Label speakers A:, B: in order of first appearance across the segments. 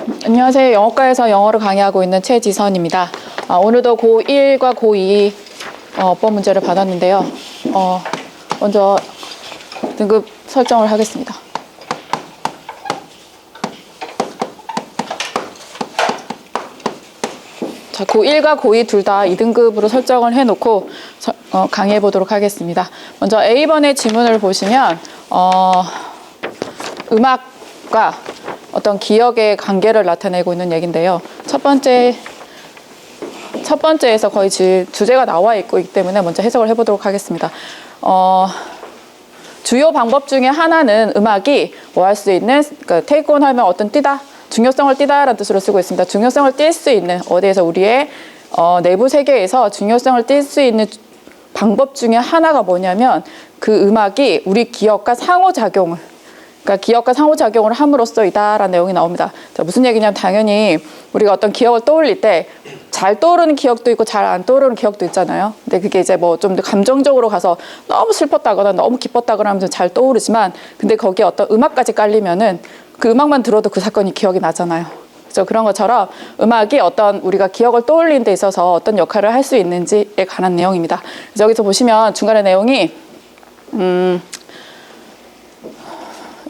A: 안녕하세요. 영어과에서 영어를 강의하고 있는 최지선입니다. 오늘도 고1과 고2 어법 문제를 받았는데요. 먼저 등급 설정을 하겠습니다. 자, 고1과 고2 둘 다 2등급으로 설정을 해놓고 강의해 보도록 하겠습니다. 먼저 A번의 지문을 보시면 음악과 어떤 기억의 관계를 나타내고 있는 얘기인데요. 첫 번째에서 거의 주제가 나와 있기 때문에 먼저 해석을 해보도록 하겠습니다. 주요 방법 중에 하나는 음악이 뭐 할 수 있는, 그러니까 take on 하면 어떤 띄다, 중요성을 띄다라는 뜻으로 쓰고 있습니다. 중요성을 띌 수 있는, 어디에서 우리의 내부 세계에서 중요성을 띌 수 있는 방법 중에 하나가 뭐냐면 그 음악이 우리 기억과 상호작용을, 그러니까 기억과 상호작용을 함으로써이다라는 내용이 나옵니다. 자, 무슨 얘기냐면 당연히 우리가 어떤 기억을 떠올릴 때 잘 떠오르는 기억도 있고 잘 안 떠오르는 기억도 있잖아요. 근데 그게 이제 뭐 좀 더 감정적으로 가서 너무 슬펐다거나 너무 기뻤다거나 하면서 잘 떠오르지만, 근데 거기에 어떤 음악까지 깔리면은 그 음악만 들어도 그 사건이 기억이 나잖아요. 그래서 그런 것처럼 음악이 어떤 우리가 기억을 떠올리는 데 있어서 어떤 역할을 할 수 있는지에 관한 내용입니다. 그래서 여기서 보시면 중간에 내용이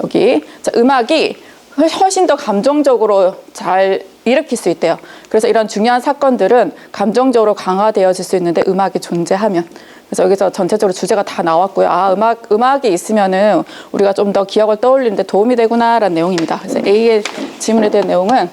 A: 여기 자, 음악이 훨씬 더 감정적으로 잘 일으킬 수 있대요. 그래서 이런 중요한 사건들은 감정적으로 강화되어질 수 있는데 음악이 존재하면. 그래서 여기서 전체적으로 주제가 다 나왔고요. 음악이 있으면은 우리가 좀 더 기억을 떠올리는데 도움이 되구나라는 내용입니다. 그래서 A의 질문에 대한 내용은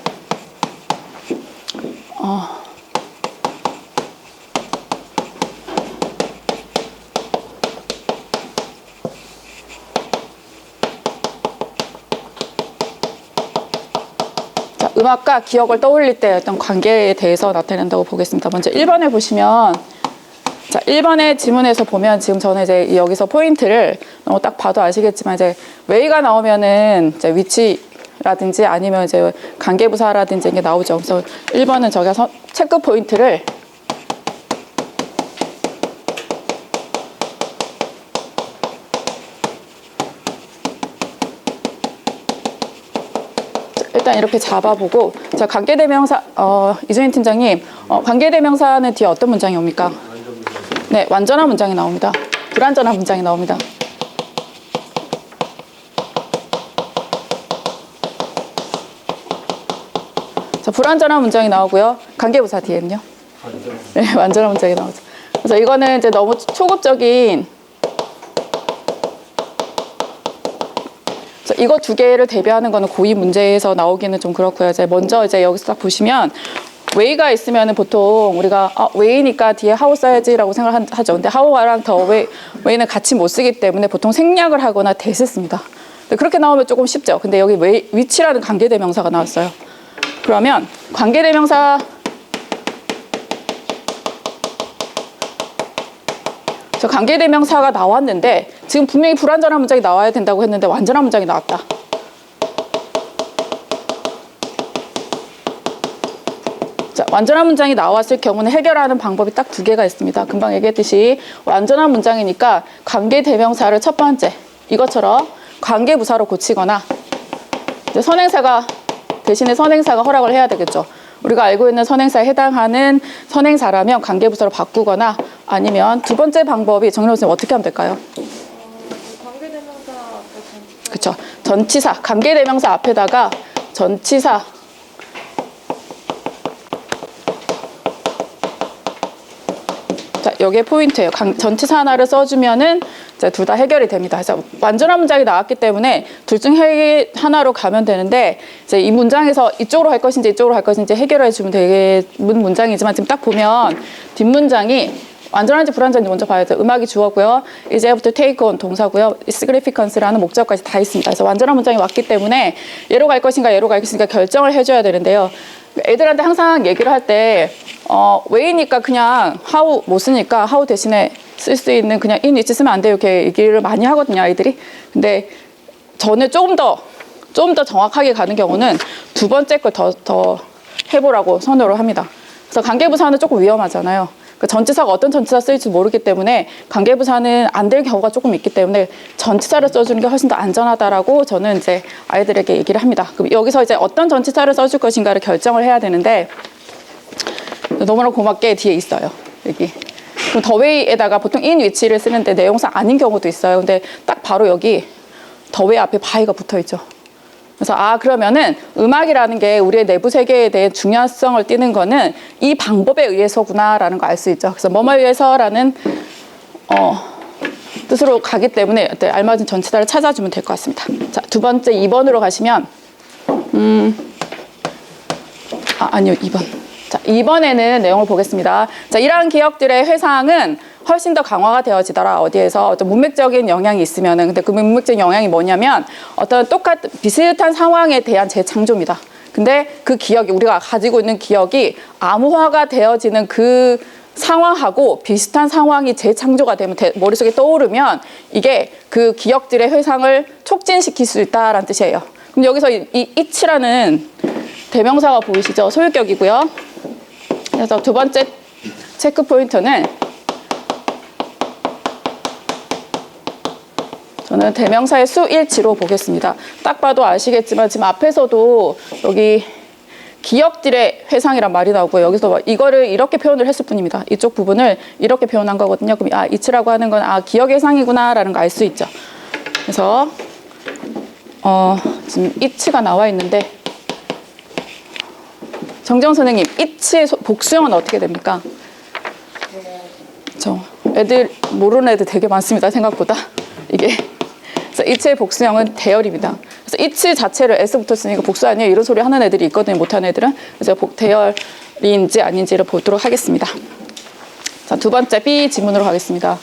A: 음악과 기억을 떠올릴 때 어떤 관계에 대해서 나타낸다고 보겠습니다. 먼저 1번에 보시면, 자, 1번의 지문에서 보면 지금 저는 이제 여기서 포인트를 딱 봐도 아시겠지만 이제 way가 나오면은 이제 위치라든지 아니면 이제 관계부사라든지 이게 나오죠. 그래서 1번은 저기서 체크 포인트를 일단 이렇게 잡아보고, 자, 관계대명사, 이준희 팀장님, 관계대명사는 뒤에 어떤 문장이 옵니까? 네, 완전한 문장이 나옵니다. 불완전한 문장이 나옵니다. 자, 불완전한 문장이 나오고요. 관계부사 뒤에는요? 네, 완전한 문장이 나오죠. 그래서 이거는 이제 너무 초급적인, 이거 두 개를 대비하는 거는 고2 문제에서 나오기는 좀 그렇고요. 이제 먼저 이제 여기서 딱 보시면 way가 있으면은 보통 우리가 way니까 뒤에 how 써야지라고 생각하죠. 근데 how랑 더 way는 같이 못 쓰기 때문에 보통 생략을 하거나 대세 씁니다. 그렇게 나오면 조금 쉽죠. 근데 여기 which라는 관계대명사가 나왔어요. 그러면 관계대명사 저 관계대명사가 나왔는데 지금 분명히 불완전한 문장이 나와야 된다고 했는데 완전한 문장이 나왔다. 자, 완전한 문장이 나왔을 경우는 해결하는 방법이 딱 두 개가 있습니다. 금방 얘기했듯이 완전한 문장이니까 관계대명사를 첫 번째 이것처럼 관계부사로 고치거나 이제 선행사가 대신에 선행사가 허락을 해야 되겠죠. 우리가 알고 있는 선행사에 해당하는 선행사라면 관계부사로 바꾸거나 아니면 두 번째 방법이 정렬 선생님 어떻게 하면 될까요? 관계대명사 앞에 그렇죠. 전치사 관계대명사 앞에다가 전치사 자, 여기에 포인트예요. 전치사 하나를 써주면은 둘 다 해결이 됩니다. 그래서 완전한 문장이 나왔기 때문에 둘 중 하나로 가면 되는데 이제 이 문장에서 이쪽으로 할 것인지 이쪽으로 할 것인지 해결해 주면 되는 문장이지만 지금 딱 보면 뒷문장이 완전한지 불완전한지 먼저 봐야 돼요. 음악이 주어고요. 이제부터 take on 동사고요. significance라는 목적까지 다 있습니다. 그래서 완전한 문장이 왔기 때문에 얘로 갈 것인가 얘로 갈 것인가 결정을 해줘야 되는데요. 애들한테 항상 얘기를 할 때 way니까 그냥 how 못 쓰니까 how 대신에 쓸 수 있는 그냥 in which 쓰면 안 돼요. 이렇게 얘기를 많이 하거든요, 아이들이. 근데 저는 좀 더 정확하게 가는 경우는 두 번째 걸 더 해보라고 선호를 합니다. 그래서 관계부사는 조금 위험하잖아요. 그 전치사가 어떤 전치사 쓰일지 모르기 때문에 관계부사는 안 될 경우가 조금 있기 때문에 전치사를 써주는 게 훨씬 더 안전하다라고 저는 이제 아이들에게 얘기를 합니다. 그럼 여기서 이제 어떤 전치사를 써줄 것인가를 결정을 해야 되는데 너무나 고맙게 뒤에 있어요. 여기. 그럼 더웨이에다가 보통 in 위치를 쓰는데 내용상 아닌 경우도 있어요. 근데 딱 바로 여기 더웨이 앞에 by가 붙어 있죠. 그래서 그러면은 음악이라는 게 우리의 내부 세계에 대해 중요성을 띠는 거는 이 방법에 의해서구나라는 거 알 수 있죠. 그래서 뭐뭐에 의해서라는 뜻으로 가기 때문에 알맞은 전치사를 찾아주면 될 것 같습니다. 자, 두 번째 2번으로 가시면 아니요 2번. 자, 2번에는 내용을 보겠습니다. 자, 이러한 기억들의 회상은 훨씬 더 강화가 되어지더라. 어디에서 어떤 문맥적인 영향이 있으면은. 근데 그 문맥적인 영향이 뭐냐면 어떤 비슷한 상황에 대한 재창조입니다. 근데 그 기억이, 우리가 가지고 있는 기억이 암호화가 되어지는 그 상황하고 비슷한 상황이 재창조가 되면 머릿속에 떠오르면 이게 그 기억들의 회상을 촉진시킬 수 있다라는 뜻이에요. 그럼 여기서 이 it라는 대명사가 보이시죠? 소유격이고요. 그래서 두 번째 체크 포인트는 저는 대명사의 수일치로 보겠습니다. 딱 봐도 아시겠지만 지금 앞에서도 여기 기억들의 회상이란 말이 나오고 여기서 이거를 이렇게 표현을 했을 뿐입니다. 이쪽 부분을 이렇게 표현한 거거든요. 그럼 it라고 하는 건 기억의 회상이구나라는 거 알 수 있죠. 그래서 지금 it가 나와 있는데 정정 선생님, it의 복수형은 어떻게 됩니까? 애들 모르는 애들 되게 많습니다. 생각보다 이게. 그래서 it의 복수형은 대열입니다. 그래서 it 자체를 s 붙었으니까 복수 아니에요 이런 소리 하는 애들이 있거든요. 못하는 애들은. 그래서 대열인지 아닌지를 보도록 하겠습니다. 자, 두 번째 B 지문으로 가겠습니다.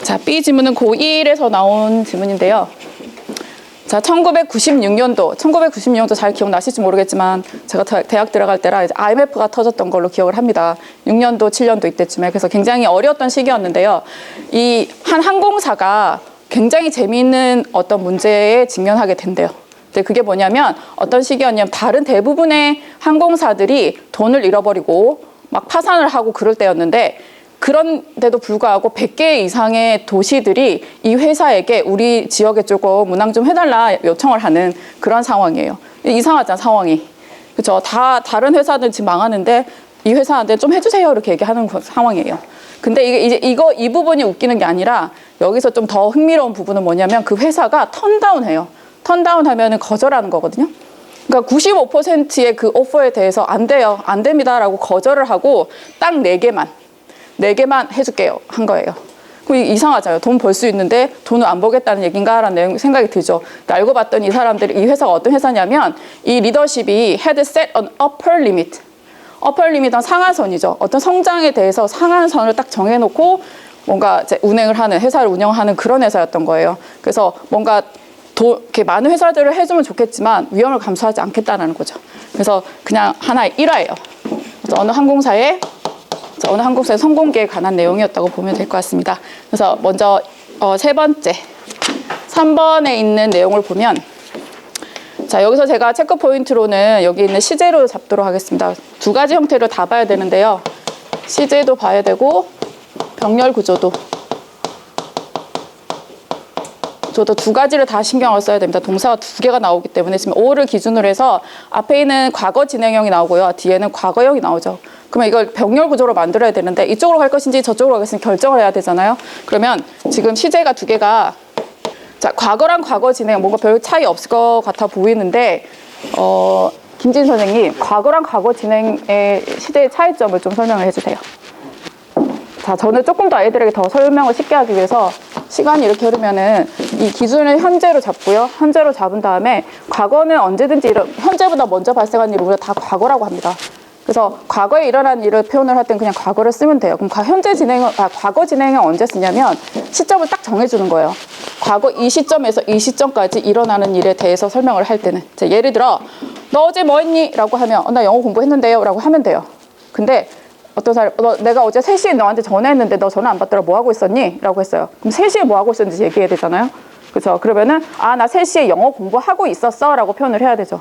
A: 자, B 지문은 고1에서 나온 지문인데요. 자, 1996년도 잘 기억나실지 모르겠지만 제가 대학 들어갈 때라 이제 IMF가 터졌던 걸로 기억을 합니다. 6년도, 7년도 이때쯤에. 그래서 굉장히 어려웠던 시기였는데요. 이 한 항공사가 굉장히 재미있는 어떤 문제에 직면하게 된대요. 근데 그게 뭐냐면 어떤 시기였냐면 다른 대부분의 항공사들이 돈을 잃어버리고 막 파산을 하고 그럴 때였는데 그런데도 불구하고 100개 이상의 도시들이 이 회사에게 우리 지역에 조금 운항 좀 해달라 요청을 하는 그런 상황이에요. 이상하잖아, 상황이. 그렇죠? 다른 회사들 지금 망하는데 이 회사한테 좀 해주세요 이렇게 얘기하는 상황이에요. 근데 이 부분이 웃기는 게 아니라 여기서 좀 더 흥미로운 부분은 뭐냐면 그 회사가 턴다운해요. 턴다운 하면은 거절하는 거거든요. 그러니까 95%의 그 오퍼에 대해서 안 돼요, 안 됩니다라고 거절을 하고 딱 4개만 해줄게요 한 거예요. 그럼 이상하잖아요. 돈 벌 수 있는데 돈을 안 벌겠다는 얘기인가라는 생각이 들죠. 알고 봤더니 이 사람들이, 이 회사가 어떤 회사냐면 이 리더십이 had set an upper limit. upper limit은 상한선이죠. 어떤 성장에 대해서 상한선을 딱 정해놓고 뭔가 이제 회사를 운영하는 그런 회사였던 거예요. 그래서 뭔가 이렇게 많은 회사들을 해주면 좋겠지만 위험을 감수하지 않겠다는 거죠. 그래서 그냥 하나의 일화예요. 그래서 어느 항공사의 성공기에 관한 내용이었다고 보면 될 것 같습니다. 그래서 먼저 세 번째 3번에 있는 내용을 보면, 자, 여기서 제가 체크 포인트로는 여기 있는 시제로 잡도록 하겠습니다. 두 가지 형태로 다 봐야 되는데요. 시제도 봐야 되고 병렬 구조도 저도 두 가지를 다 신경을 써야 됩니다. 동사가 두 개가 나오기 때문에 지금 o를 기준으로 해서 앞에 있는 과거 진행형이 나오고요. 뒤에는 과거형이 나오죠. 그러면 이걸 병렬 구조로 만들어야 되는데 이쪽으로 갈 것인지 저쪽으로 갈 것인지 결정을 해야 되잖아요. 그러면 지금 시제가 두 개가, 자, 과거랑 과거 진행 뭔가 별 차이 없을 것 같아 보이는데 김진 선생님, 과거랑 과거 진행의 시제의 차이점을 좀 설명을 해주세요. 자, 저는 조금 더 아이들에게 더 설명을 쉽게 하기 위해서 시간이 이렇게 흐르면은 이 기준을 현재로 잡고요. 현재로 잡은 다음에 과거는 언제든지 현재보다 먼저 발생한 일을 우리가 다 과거라고 합니다. 그래서 과거에 일어난 일을 표현을 할 땐 그냥 과거를 쓰면 돼요. 그럼 과거 진행은 언제 쓰냐면 시점을 딱 정해주는 거예요. 과거 이 시점에서 이 시점까지 일어나는 일에 대해서 설명을 할 때는, 자, 예를 들어 너 어제 뭐 했니? 라고 하면 나 영어 공부했는데요 라고 하면 돼요. 근데 어떤 사람, 내가 어제 3시에 너한테 전화했는데 너 전화 안 받더라, 뭐 하고 있었니? 라고 했어요. 그럼 3시에 뭐 하고 있었는지 얘기해야 되잖아요. 그렇죠? 그러면은 나 3시에 영어 공부하고 있었어 라고 표현을 해야 되죠.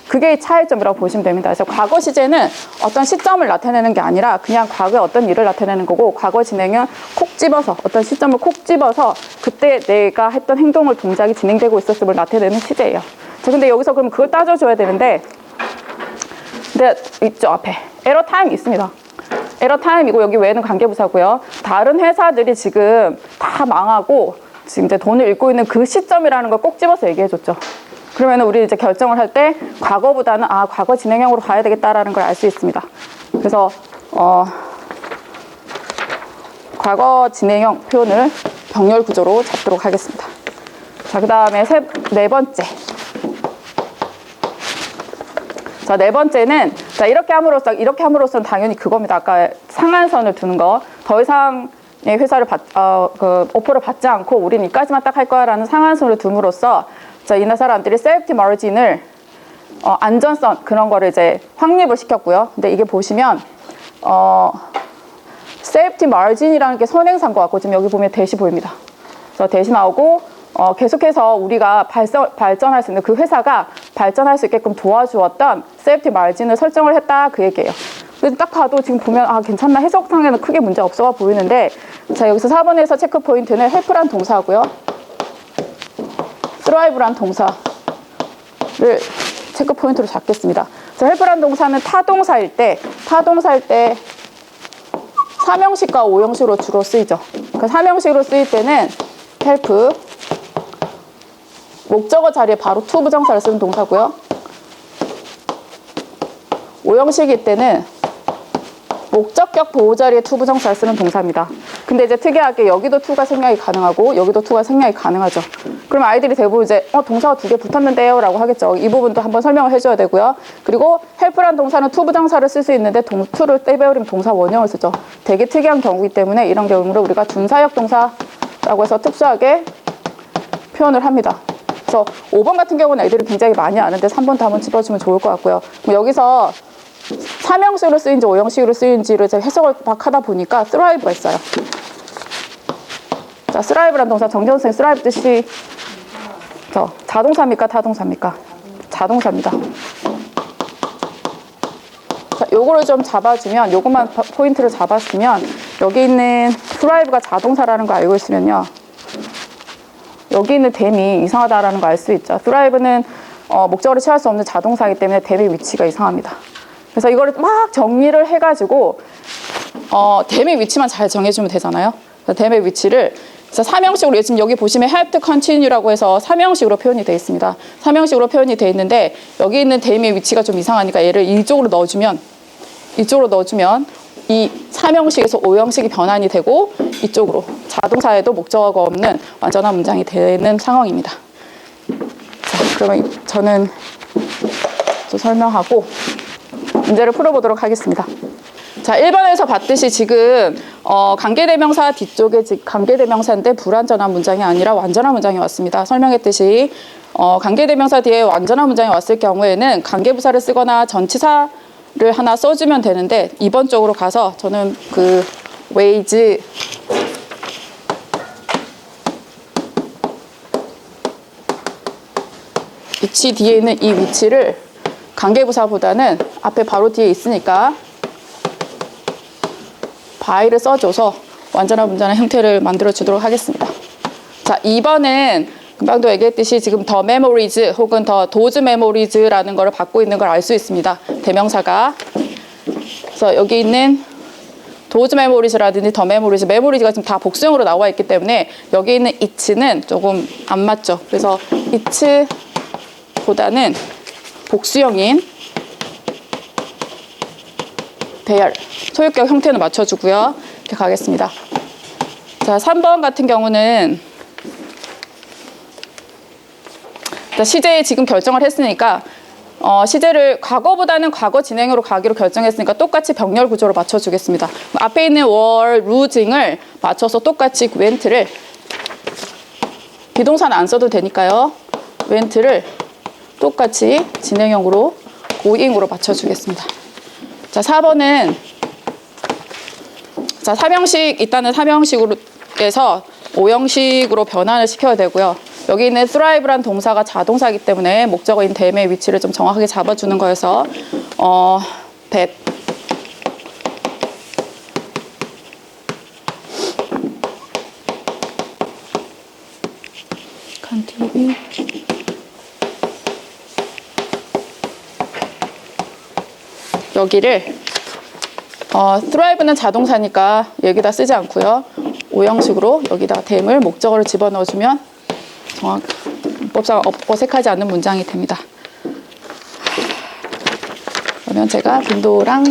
A: 그게 차이점이라고 보시면 됩니다. 그래서 과거 시제는 어떤 시점을 나타내는 게 아니라 그냥 과거에 어떤 일을 나타내는 거고, 과거 진행은 콕 집어서 어떤 시점을 콕 집어서 그때 내가 했던 행동을 동작이 진행되고 있었음을 나타내는 시제예요. 자, 근데 여기서 그럼 그걸 따져줘야 되는데, 근데 있죠 앞에 에러 타임 있습니다. 에러 타임이고 여기 외에는 관계부사고요. 다른 회사들이 지금 다 망하고 지금 이제 돈을 잃고 있는 그 시점이라는 걸 꼭 집어서 얘기해줬죠. 그러면 우리 이제 결정을 할 때 과거보다는 과거 진행형으로 가야 되겠다라는 걸 알 수 있습니다. 그래서 과거 진행형 표현을 병렬 구조로 잡도록 하겠습니다. 자, 그 다음에 네 번째. 자, 네 번째는, 자, 이렇게 함으로써 당연히 그겁니다. 아까 상한선을 두는 거. 더 이상 회사를 오퍼를 받지 않고 우리는 이까지만 딱 할 거야라는 상한선을 둠으로써, 자, 이나 사람들이 세이프티 마진을, 안전성, 그런 거를 이제 확립을 시켰고요. 근데 이게 보시면, 세이프티 마진이라는 게 선행사인 것 같고, 지금 여기 보면 대시 보입니다. 그래서 대시 나오고, 계속해서 우리가 발전할 수 있는 그 회사가 발전할 수 있게끔 도와주었던 세이프티 마진을 설정을 했다, 그 얘기예요. 그래서 딱 봐도 지금 보면 괜찮나, 해석상에는 크게 문제 없어 보이는데, 자, 여기서 4번에서 체크 포인트는 헬프란 동사고요, thrive란 동사를 체크 포인트로 잡겠습니다. 자, 헬프란 동사는 타동사일 때 사명식과 오형식으로 주로 쓰이죠. 그 사명식으로 쓰일 때는 헬프, 목적어 자리에 바로 to 부정사를 쓰는 동사고요. 오형식일 때는 목적격 보호 자리에 to 부정사를 쓰는 동사입니다. 근데 이제 특이하게 여기도 to가 생략이 가능하고 여기도 to가 생략이 가능하죠. 그럼 아이들이 대부분 이제 동사가 2개 붙었는데요 라고 하겠죠. 이 부분도 한번 설명을 해줘야 되고요. 그리고 헬프란 동사는 to 부정사를 쓸 수 있는데 to를 떼버리면 동사 원형을 쓰죠. 되게 특이한 경우이기 때문에 이런 경우를 우리가 준사역 동사라고 해서 특수하게 표현을 합니다. 그래서 5번 같은 경우는 애들이 굉장히 많이 아는데 3번도 한번 짚어주면 좋을 것 같고요. 여기서 사명식으로 쓰인지 오형식으로 쓰인지를 제가 해석을 막 하다 보니까 thrive가 있어요. 자, thrive란 동사, 정재훈 선생님 thrive 뜻이 자동사입니까? 타동사입니까? 자동사입니다. 자, 요거를 좀 잡아주면, 요것만 포인트를 잡았으면, 여기 있는 thrive가 자동사라는 거 알고 있으면요, 여기 있는 댐이 이상하다라는 거 알 수 있죠. thrive는 목적어를 취할 수 없는 자동사이기 때문에 댐의 위치가 이상합니다. 그래서 이거를 막 정리를 해가지고 댐의 위치만 잘 정해주면 되잖아요. 댐의 위치를 사명식으로, 지금 여기 보시면 help to continue라고 해서 사명식으로 표현이 되어 있습니다. 사명식으로 표현이 되어 있는데 여기 있는 댐의 위치가 좀 이상하니까 얘를 이쪽으로 넣어주면 이 사명식에서 오형식이 변환이 되고 이쪽으로 자동사에도 목적어가 없는 완전한 문장이 되는 상황입니다. 자, 그러면 저는 또 설명하고 문제를 풀어보도록 하겠습니다. 자, 1번에서 봤듯이 지금 관계대명사 뒤쪽에 관계대명사인데 불완전한 문장이 아니라 완전한 문장이 왔습니다. 설명했듯이 관계대명사 뒤에 완전한 문장이 왔을 경우에는 관계부사를 쓰거나 전치사를 하나 써주면 되는데, 2번 쪽으로 가서 저는 그 wage 위치 뒤에 있는 이 위치를 관계부사보다는 앞에 바로 뒤에 있으니까 by를 써줘서 완전한 문장의 형태를 만들어 주도록 하겠습니다. 자, 2번은 금방도 얘기했듯이 지금 the memories 혹은 the those memories라는 걸 받고 있는 걸 알 수 있습니다. 대명사가. 그래서 여기 있는 those memories라든지 the memories가 지금 다 복수형으로 나와 있기 때문에 여기 있는 it는 조금 안 맞죠. 그래서 it보다는 복수형인 대열, 소유격 형태는 맞춰주고요. 이렇게 가겠습니다. 자, 3번 같은 경우는 시제에 지금 결정을 했으니까 시제를 과거보다는 과거 진행으로 가기로 결정했으니까 똑같이 병렬 구조로 맞춰주겠습니다. 앞에 있는 were, losing을 맞춰서 똑같이 went를, 비동사는 안 써도 되니까요. went를 똑같이 진행형으로 going으로 맞춰주겠습니다. 자, 4번은 사명식, 일단은 사명식으로 해서 오형식으로 변환을 시켜야 되고요. 여기 있는 thrive란 동사가 자동사이기 때문에 목적어인 tham의 위치를 좀 정확하게 잡아주는 거여서 that continue 여기를 thrive는 자동사니까 여기다 쓰지 않고요. 오형식으로 여기다 tham을 목적어를 집어넣어주면 문법상 어색하지 않는 문장이 됩니다. 그러면 제가 빈도랑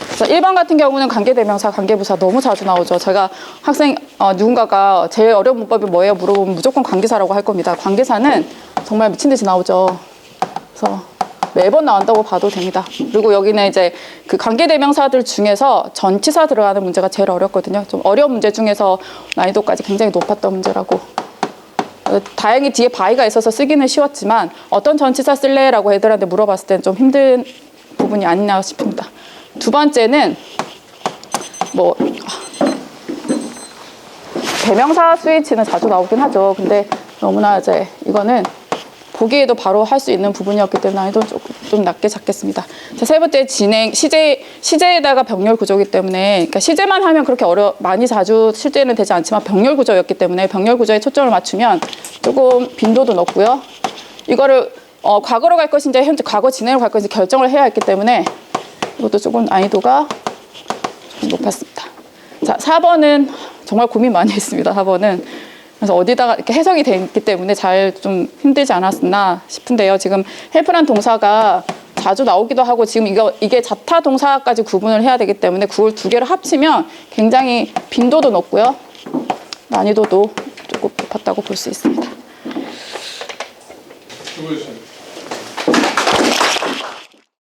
A: 그래서 1번 같은 경우는 관계대명사, 관계부사 너무 자주 나오죠. 제가 학생 누군가가 제일 어려운 문법이 뭐예요? 물어보면 무조건 관계사라고 할 겁니다. 관계사는 정말 미친 듯이 나오죠. 그래서 매번 나온다고 봐도 됩니다. 그리고 여기는 이제 그 관계대명사들 중에서 전치사 들어가는 문제가 제일 어렵거든요. 좀 어려운 문제 중에서 난이도까지 굉장히 높았던 문제라고. 다행히 뒤에 by가 있어서 쓰기는 쉬웠지만 어떤 전치사 쓸래라고 애들한테 물어봤을 때는 좀 힘든 부분이 아니나 싶습니다. 두 번째는 대명사 스위치는 자주 나오긴 하죠. 근데 너무나 이제 이거는 보기에도 바로 할 수 있는 부분이었기 때문에 난이도는 좀 낮게 잡겠습니다. 자, 세 번째 진행 시제에다가 병렬 구조이기 때문에 그러니까 시제만 하면 그렇게 많이 자주 실제는 되지 않지만 병렬 구조였기 때문에 병렬 구조에 초점을 맞추면 조금 빈도도 높고요. 이거를 과거로 갈 것인지 현재 과거 진행으로 갈 것인지 결정을 해야 했기 때문에 이것도 조금 난이도가 좀 높았습니다. 자, 4번은 정말 고민 많이 했습니다. 4번은. 그래서 어디다가 이렇게 해석이 돼 있기 때문에 잘 좀 힘들지 않았나 싶은데요. 지금 help란 동사가 자주 나오기도 하고 지금 이게 자타 동사까지 구분을 해야 되기 때문에 그걸 두 개를 합치면 굉장히 빈도도 높고요. 난이도도 조금 높았다고 볼 수 있습니다.
B: 수고하셨습니다.